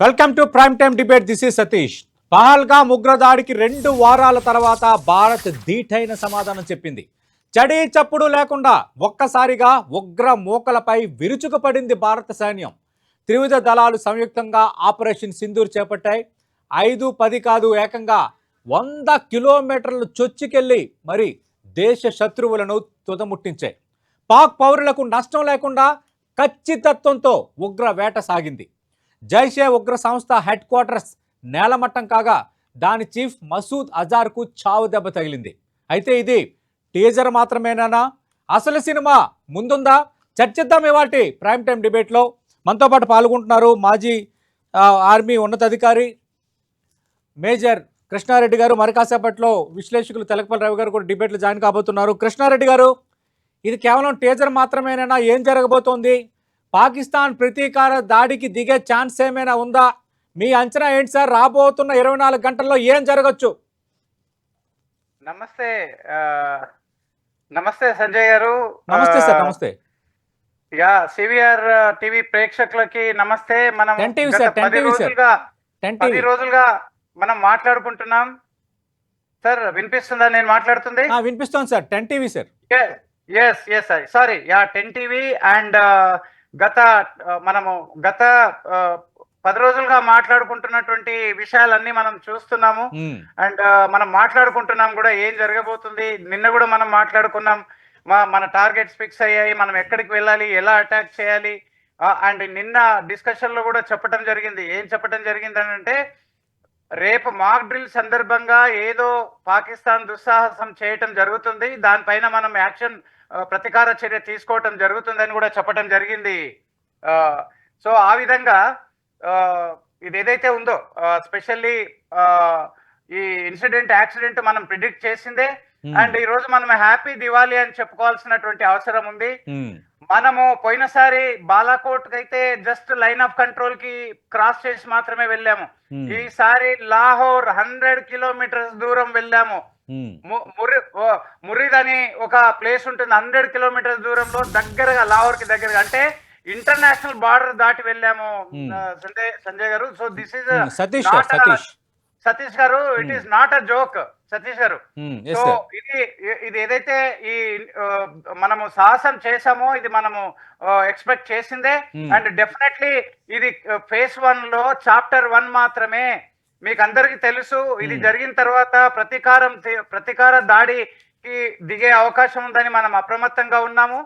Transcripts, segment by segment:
Welcome to prime time debate. This is Satish. Pahalgam ఉగ్రదాడికి 2 వారాల తర్వాత భారత్ ధీటైన సమాధానం చెప్పింది. చడి చప్పుడు లేకుండా ఒక్కసారిగా ఉగ్ర మూకలపై విరుచుకుపడింది భారత సైన్యం. త్రివిధ దళాలు సంయుక్తంగా ఆపరేషన్ సింధూర్ చేపట్టాయి. 5-10 కాదు, ఏకంగా 100 కిలోమీటర్లు చొచ్చుకెళ్లి మరి దేశ శత్రువులను తుదముట్టించాయి. పాక్ పౌరులకు నష్టం లేకుండా ఖచ్చితత్వంతో ఉగ్ర వేట సాగింది. జైషే ఉగ్ర సంస్థ హెడ్ క్వార్టర్స్ నేలమట్టం కాగా దాని చీఫ్ మసూద్ అజార్కు చావు దెబ్బ తగిలింది. అయితే ఇది టీజర్ మాత్రమేనా? అసలు సినిమా ముందుందా? చర్చిద్దాం ఇవాల్టి ప్రైమ్ టైం డిబేట్లో. మనతో పాటు పాల్గొంటున్నారు మాజీ ఆర్మీ ఉన్నతాధికారి మేజర్ కృష్ణారెడ్డి గారు. మరి కాసేపట్లో విశ్లేషకులు తెలకపల్లి రవి గారు కూడా డిబేట్లో జాయిన్ కాబోతున్నారు. కృష్ణారెడ్డి గారు, ఇది కేవలం టీజర్ మాత్రమేనా? ఏం జరగబోతోంది? పాకిస్తాన్ ప్రతీకార దాడికి దిగే ఛాన్స్ ఏమైనా ఉందా? మీ అంచనా ఏంటి సార్? రాబోతున్న 24 గంటల్లో ఏం జరగచ్చు? నమస్తే నమస్తే సంజయ్ గారు. నమస్తే సార్. నమస్తే. యా, సివిఆర్ టీవీ ప్రేక్షకులకి నమస్తే. మనం 10 రోజులుగా మనం మాట్లాడుకుంటున్నాం. సార్ వినిపిస్తుందా నేను మాట్లాడుతుంది? వినిపిస్తుంది sir. 10 TV sir. Yes sorry, ya 10 TV. And మనము గత 10 రోజులుగా మాట్లాడుకుంటున్నటువంటి విషయాలన్నీ మనం చూస్తున్నాము. అండ్ మనం మాట్లాడుకుంటున్నాం కూడా ఏం జరగబోతుంది. నిన్న కూడా మనం మాట్లాడుకున్నాం, మన టార్గెట్స్ ఫిక్స్ అయ్యాయి, మనం ఎక్కడికి వెళ్ళాలి, ఎలా అటాక్ చేయాలి. అండ్ నిన్న డిస్కషన్ లో కూడా చెప్పడం జరిగింది. ఏం చెప్పడం జరిగింది అంటే, రేపు మాక్ డ్రిల్ సందర్భంగా ఏదో పాకిస్తాన్ దుస్సాహసం చేయటం జరుగుతుంది, దానిపైన మనం యాక్షన్ ప్రతీకార చర్య తీసుకోవటం జరుగుతుందని కూడా చెప్పడం జరిగింది. సో ఆ విధంగా ఇది ఏదైతే ఉందో, స్పెషల్లీ ఈ యాక్సిడెంట్ మనం ప్రిడిక్ట్ చేసిందే. అండ్ ఈ రోజు మనం హ్యాపీ దివాళీ అని చెప్పుకోవాల్సినటువంటి అవసరం ఉంది. మనము పోయినసారి బాలాకోట్ అయితే జస్ట్ లైన్ ఆఫ్ కంట్రోల్ కి క్రాస్ చేసి మాత్రమే వెళ్ళాము. ఈసారి లాహోర్ 100 కిలోమీటర్స్ దూరం వెళ్ళాము. మురిద్ అని ఒక ప్లేస్ ఉంటుంది 100 కిలోమీటర్స్ దూరంలో, దగ్గరగా లాహోర్ కి దగ్గరగా, అంటే ఇంటర్నేషనల్ బార్డర్ దాటి వెళ్ళాము సంజయ్ గారు. సో దిస్ ఇస్ సతీష్ గారు, it is not a joke Satish గారు. సో ఇది ఏదైతే ఈ మనము సాహసం చేసామో ఇది మనము ఎక్స్పెక్ట్ చేసిందే. అండ్ డెఫినెట్లీ ఇది ఫేజ్ 1 లో చాప్టర్ 1 మాత్రమే. మీకు అందరికి తెలుసు, ఇది జరిగిన తర్వాత ప్రతీకార దాడికి దిగే అవకాశం ఉందని మనం అప్రమత్తంగా ఉన్నాము.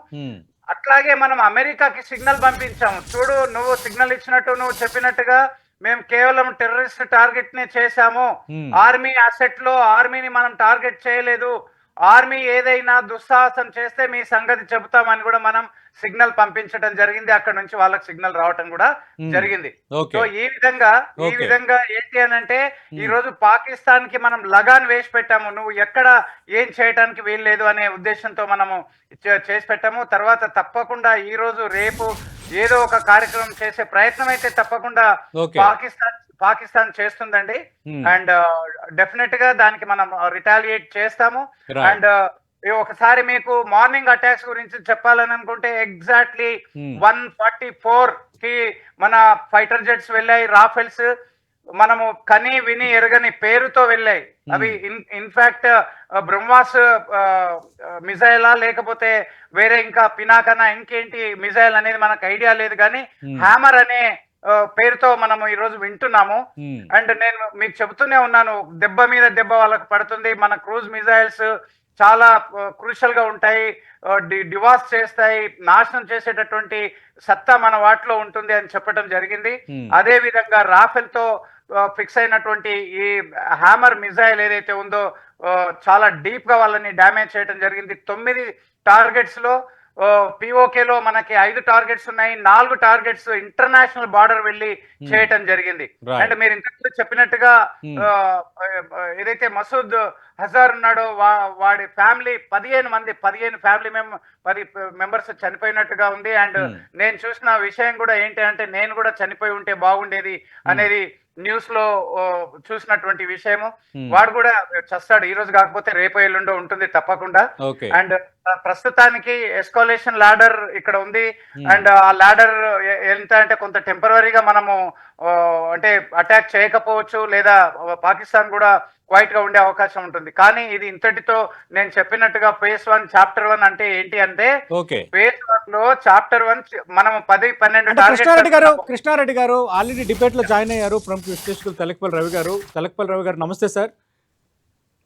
అట్లాగే మనం అమెరికాకి సిగ్నల్ పంపించాము. చూడు, నువ్వు సిగ్నల్ ఇచ్చినట్టు, నువ్వు చెప్పినట్టుగా మేము కేవలం టెర్రరిస్ట్ టార్గెట్ నే చేశాము, ఆర్మీ అసెట్ లో ఆర్మీని మనం టార్గెట్ చేయలేదు, ఆర్మీ ఏదైనా దుస్సాహసం చేస్తే మీ సంగతి చెబుతామని కూడా మనం సిగ్నల్ పంపించడం జరిగింది. అక్కడ నుంచి వాళ్ళకి సిగ్నల్ రావటం కూడా జరిగింది. సో ఈ విధంగా ఏంటి అని అంటే, ఈ రోజు పాకిస్తాన్ కి మనం లగాన్ వేసి పెట్టాము, నువ్వు ఎక్కడ ఏం చేయటానికి వీల్లేదు అనే ఉద్దేశంతో మనము చేసి పెట్టాము. తర్వాత తప్పకుండా ఈ రోజు రేపు ఏదో ఒక కార్యక్రమం చేసే ప్రయత్నం అయితే తప్పకుండా పాకిస్తాన్ చేస్తుందండి. అండ్ డెఫినెట్ గా దానికి మనం రిటాలియేట్ చేస్తాము. అండ్ ఒకసారి మీకు మార్నింగ్ అటాక్స్ గురించి చెప్పాలని అనుకుంటే, ఎగ్జాక్ట్లీ 144 కి మన ఫైటర్ జెట్స్ వెళ్ళాయి, రాఫెల్స్. మనము కని విని ఎరగని పేరుతో వెళ్ళాయి అవి. ఇన్ఫాక్ట్ బ్రహ్మాస్ మిజైలా లేకపోతే వేరే ఇంకా పినాకనా ఇంకేంటి మిజైల్ అనేది మనకు ఐడియా లేదు, కానీ హ్యామర్ అనే పేరుతో మనము ఈ రోజు వింటున్నాము. అండ్ నేను మీకు చెబుతూనే ఉన్నాను, దెబ్బ మీద దెబ్బ వాళ్ళకు పడుతుంది. మన క్రూజ్ మిజైల్స్ చాలా క్రూషియల్ గా ఉంటాయి, డివాస్ చేస్తాయి, నాశనం చేసేటటువంటి సత్తా మన వాటిలో ఉంటుంది అని చెప్పడం జరిగింది. అదే విధంగా రాఫెల్ తో ఫిక్స్ అయినటువంటి ఈ హ్యామర్ మిజైల్ ఏదైతే ఉందో చాలా డీప్ గా వాళ్ళని డ్యామేజ్ చేయడం జరిగింది. 9 టార్గెట్స్ లో పిఓకే లో మనకి 5 టార్గెట్స్ ఉన్నాయి, 4 టార్గెట్స్ ఇంటర్నేషనల్ బార్డర్ వెళ్ళి చేయటం జరిగింది. అండ్ మీరు ఇంతకు చెప్పినట్టుగా ఏదైతే మసూద్ అజార్ ఉన్నాడో వాడి ఫ్యామిలీ 15 ఫ్యామిలీ మెంబర్స్ చనిపోయినట్టుగా ఉంది. అండ్ నేను చూసిన విషయం కూడా ఏంటి అంటే, నేను కూడా చనిపోయి ఉంటే బాగుండేది అనేది న్యూస్ లో చూసినటువంటి విషయము. వాడు కూడా చస్తాడు, ఈ రోజు కాకపోతే రేపు ఎల్లుండో ఉంటుంది తప్పకుండా. అండ్ ప్రస్తుతానికి ఎస్కాలేషన్ లాడర్ ఇక్కడ ఉంది. అండ్ ఆ లాడర్ ఎంత అంటే కొంత టెంపరరీగా మనము అంటే అటాక్ చేయకపోవచ్చు, లేదా పాకిస్తాన్ కూడా క్వైట్ గా ఉండే అవకాశం ఉంటుంది. కానీ ఇది ఇంతటితో నేను చెప్పినట్టుగా ఫేజ్ 1 చాప్టర్ 1 అంటే ఏంటి అంటే, ఫేజ్ 1 లో చాప్టర్ 1 మనం 10-12 కృష్ణారెడ్డి గారు ఆల్రెడీ డిబేట్ లో జాయిన్ అయ్యారు. ప్రముఖ విశ్లేషకులు తెలకపల్లి రవి గారు నమస్తే సార్.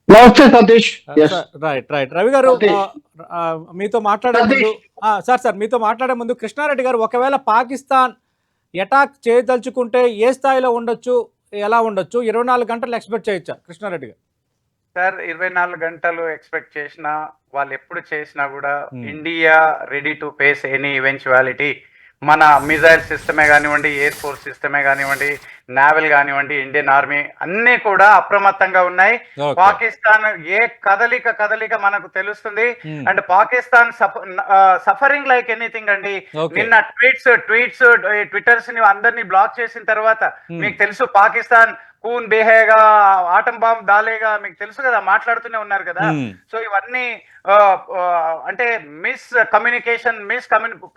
నమస్తే సతీష్. రైట్ రవి గారు, మీతో మాట్లాడే ముందు మీతో మాట్లాడే ముందు కృష్ణారెడ్డి గారు, ఒకవేళ పాకిస్తాన్ అటాక్ చేయదలుచుకుంటే ఏ స్థాయిలో ఉండొచ్చు, ఎలా ఉండొచ్చు, 24 గంటలు ఎక్స్పెక్ట్ చేయొచ్చా కృష్ణారెడ్డి గారు? సార్ 24 గంటలు ఎక్స్పెక్ట్ చేసినా, వాళ్ళు ఎప్పుడు చేసినా కూడా India ready to face any eventuality. మన మిజైల్ సిస్టమే కానివ్వండి, ఎయిర్ ఫోర్స్ సిస్టమే కానివ్వండి, నావల్ కానివ్వండి, ఇండియన్ ఆర్మీ అన్ని కూడా అప్రమత్తంగా ఉన్నాయి. పాకిస్తాన్ ఏ కదలిక మనకు తెలుస్తుంది. And Pakistan suffering like anything అండి. నిన్న ట్విట్టర్స్ ని అందరినీ బ్లాక్ చేసిన తర్వాత మీకు తెలుసు, పాకిస్తాన్ కూన్ బేహేగా, ఆటం బాంబ్ దాలేగా, మీకు తెలుసు కదా, మాట్లాడుతూనే ఉన్నారు కదా. సో ఇవన్నీ అంటే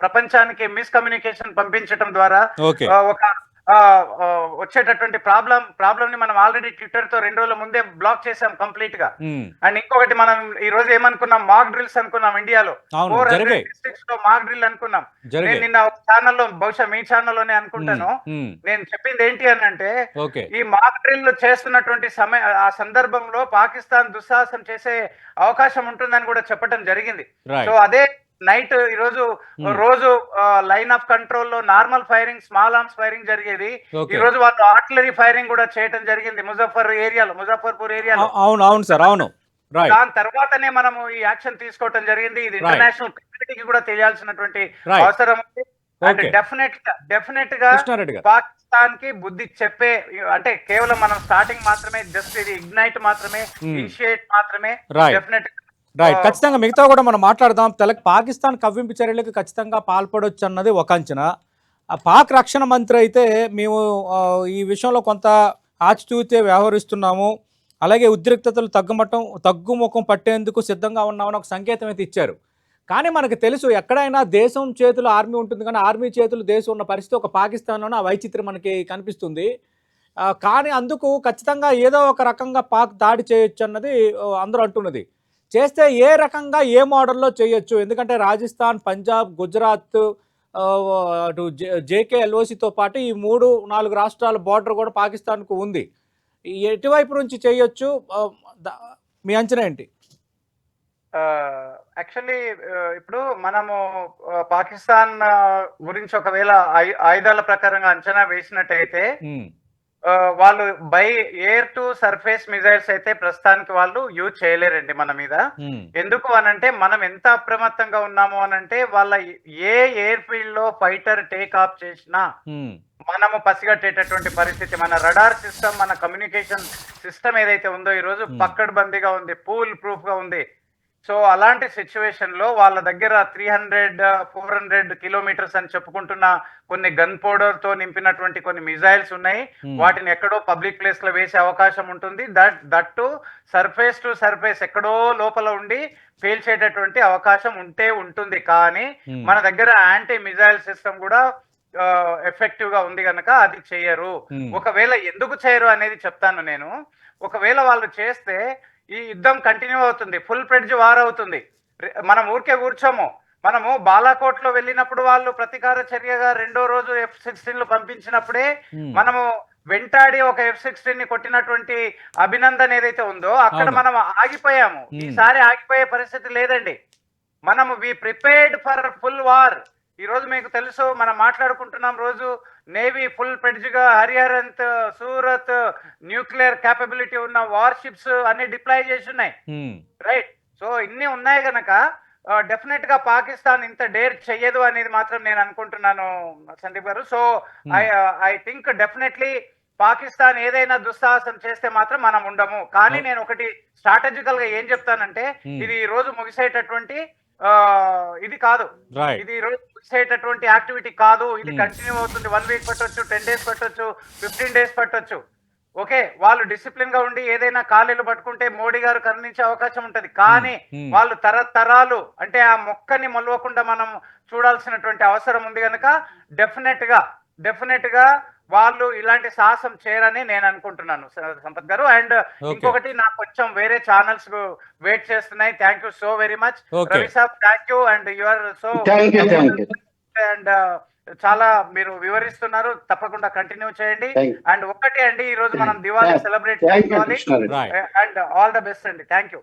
ప్రపంచానికి మిస్ కమ్యూనికేషన్ పంపించడం ద్వారా ఒక వచ్చేటటువంటి ప్రాబ్లం ని మనం ఆల్రెడీ ట్విట్టర్ తో 2 రోజుల ముందే బ్లాక్ చేసాం కంప్లీట్ గా. అండ్ ఇంకొకటి, మనం ఈ రోజు ఏమనుకున్నాం, మాక్ డ్రిల్స్ అనుకున్నాం. ఇండియాలో 400 డిస్ట్రిక్ట్స్ లో మాక్ డ్రిల్ అనుకున్నాం. నేను నిన్న ఛానల్లో, బహుశా మీ ఛానల్లోనే అనుకుంటాను, నేను చెప్పింది ఏంటి అని అంటే, ఈ మాక్ డ్రిల్ చేస్తున్నటువంటి ఆ సందర్భంలో పాకిస్తాన్ దుస్సాహసం చేసే అవకాశం ఉంటుందని కూడా చెప్పడం జరిగింది. సో అదే నైట్ రోజు లైన్ ఆఫ్ కంట్రోల్ లో normal firing, small arms firing జరిగేది. ఈ రోజు వాళ్ళు ఆర్టిలరీ ఫైరింగ్ కూడా చేయడం జరిగింది ముజఫర్పూర్ ఏరియాలో. అవును సార్, అవును. దాని తర్వాతనే మనము ఈ యాక్షన్ తీసుకోవడం జరిగింది. ఇది ఇంటర్నేషనల్ కమ్యూనిటీకి కూడా తెలియాల్సినటువంటి అవసరం ఉంది. అండ్ డెఫినెట్ గా పాకిస్తాన్ కి బుద్ధి చెప్పే, అంటే కేవలం మనం స్టార్టింగ్ మాత్రమే, జస్ట్ ఇది ఇగ్నైట్ మాత్రమే, ఇనిషియేట్ మాత్రమే. డెఫినెట్ ఖచ్చితంగా మిగతా కూడా మనం మాట్లాడదాం. పాకిస్తాన్ కవ్వింపు చర్యలకు ఖచ్చితంగా పాల్పడొచ్చు అన్నది ఒక అంచనా. పాక్ రక్షణ మంత్రి అయితే మేము ఈ విషయంలో కొంత ఆచితూచే వ్యవహరిస్తున్నాము, అలాగే ఉద్రిక్తతలు తగ్గుముఖం పట్టేందుకు సిద్ధంగా ఉన్నామని ఒక సంకేతం అయితే ఇచ్చారు. కానీ మనకు తెలుసు, ఎక్కడైనా దేశం చేతులు ఆర్మీ ఉంటుంది, కానీ ఆర్మీ చేతులు దేశం ఉన్న పరిస్థితి ఒక పాకిస్తాన్లోనే ఆ వైచిత్రం మనకి కనిపిస్తుంది. కానీ అందుకు ఖచ్చితంగా ఏదో ఒక రకంగా పాక్ దాడి చేయొచ్చు అన్నది అందరూ అంటున్నది. చేస్తే ఏ రకంగా, ఏ మోడల్లో చేయొచ్చు? ఎందుకంటే రాజస్థాన్, పంజాబ్, గుజరాత్, అటు JKLOCతో పాటు ఈ 3-4 రాష్ట్రాల బార్డర్ కూడా పాకిస్తాన్కు ఉంది. ఎటువైపు నుంచి చేయొచ్చు, మీ అంచనా ఏంటి? యాక్చువల్లీ ఇప్పుడు మనము పాకిస్తాన్ గురించి ఒకవేళ ఆయుధాల ప్రకారంగా అంచనా వేసినట్టయితే, వాళ్ళు by air to surface missiles అయితే ప్రస్తుతానికి వాళ్ళు యూజ్ చేయలేరండి మన మీద. ఎందుకు అనంటే, మనం ఎంత అప్రమత్తంగా ఉన్నాము అనంటే, వాళ్ళ ఏ ఎయిర్ ఫీల్డ్ లో ఫైటర్ టేక్ ఆఫ్ చేసినా మనము పసిగట్టేటటువంటి పరిస్థితి. మన రడార్ సిస్టమ్, మన కమ్యూనికేషన్ సిస్టమ్ ఏదైతే ఉందో ఈ రోజు పక్కడ్బందీగా ఉంది, ఫుల్ ప్రూఫ్ గా ఉంది. సో అలాంటి సిచ్యువేషన్ లో వాళ్ళ దగ్గర 300-400 కిలోమీటర్స్ అని చెప్పుకుంటున్న కొన్ని గన్ పౌడర్ తో నింపినటువంటి కొన్ని మిజైల్స్ ఉన్నాయి. వాటిని ఎక్కడో పబ్లిక్ ప్లేస్ లో వేసే అవకాశం ఉంటుంది. దట్ టు సర్ఫేస్ ఎక్కడో లోపల ఉండి పేల్చేటటువంటి అవకాశం ఉంటుంది. కానీ మన దగ్గర యాంటీ మిజైల్ సిస్టమ్ కూడా ఎఫెక్టివ్ గా ఉంది కనుక అది చేయరు. ఒకవేళ ఎందుకు చేయరు అనేది చెప్తాను నేను. ఒకవేళ వాళ్ళు చేస్తే ఈ యుద్ధం కంటిన్యూ అవుతుంది, ఫుల్ ఫ్లెడ్జ్ వార్ అవుతుంది. మనం ఊరికే కూర్చోము. మనము బాలాకోట్ లో వెళ్ళినప్పుడు వాళ్ళు ప్రతీకార చర్యగా 2వ రోజు F-16 పంపించినప్పుడే మనము వెంటాడి ఒక F-16 కొట్టినటువంటి అభినందన్ ఏదైతే ఉందో అక్కడ మనం ఆగిపోయాము. ఈసారి ఆగిపోయే పరిస్థితి లేదండి. మనము we prepared for full war. ఈ రోజు మీకు తెలుసు, మనం మాట్లాడుకుంటున్నాం, రోజు నేవీ ఫుల్ ఫ్లెడ్జ్ గా హరిహరంత్, సూరత్ న్యూక్లియర్ క్యాపబిలిటీ ఉన్న వార్షిప్స్ అన్ని డిప్లాయ్ చేసి ఉన్నాయి. రైట్. సో ఇన్ని ఉన్నాయి గనక డెఫినెట్ గా పాకిస్తాన్ ఇంత డేర్ చెయ్యదు అనేది మాత్రం నేను అనుకుంటున్నాను సందీప్ గారు. So I think definitely Pakistan ఏదైనా దుస్సాహసం చేస్తే మాత్రం మనం ఉండము. కానీ నేను ఒకటి స్ట్రాటజికల్ గా ఏం చెప్తానంటే, ఇది ఈ రోజు ముగిసేటటువంటి ఇది కాదు, ఇది ఈ రోజు ముగిసేటటువంటి యాక్టివిటీ కాదు. ఇది కంటిన్యూ అవుతుంది. 1 వీక్ పట్టొచ్చు, 10 డేస్ పట్టొచ్చు, 15 డేస్ పట్టొచ్చు. ఓకే వాళ్ళు డిసిప్లిన్ గా ఉండి ఏదైనా కాలేలు పట్టుకుంటే మోడీ గారు కరుణించే అవకాశం ఉంటది, కానీ వాళ్ళు తరతరాలు అంటే ఆ మొక్కని మొలవకుండా మనం చూడాల్సినటువంటి అవసరం ఉంది కనుక డెఫినెట్ గా వాళ్ళు ఇలాంటి సాహసం చేయరని నేను అనుకుంటున్నాను సంపత్ గారు. అండ్ ఇంకొకటి నాకు కొంచెం వేరే ఛానల్స్ వెయిట్ చేస్తున్నాయి. Thank you so very much Ravi సాబ్, thank you. And you are so and చాలా మీరు వివరిస్తున్నారు, తప్పకుండా కంటిన్యూ చేయండి. అండ్ ఒకటి అండి, ఈ రోజు మనం దివాళీ సెలబ్రేట్ చేసుకోవాలి. అండ్ ఆల్ ద బెస్ట్ అండి. Thank you.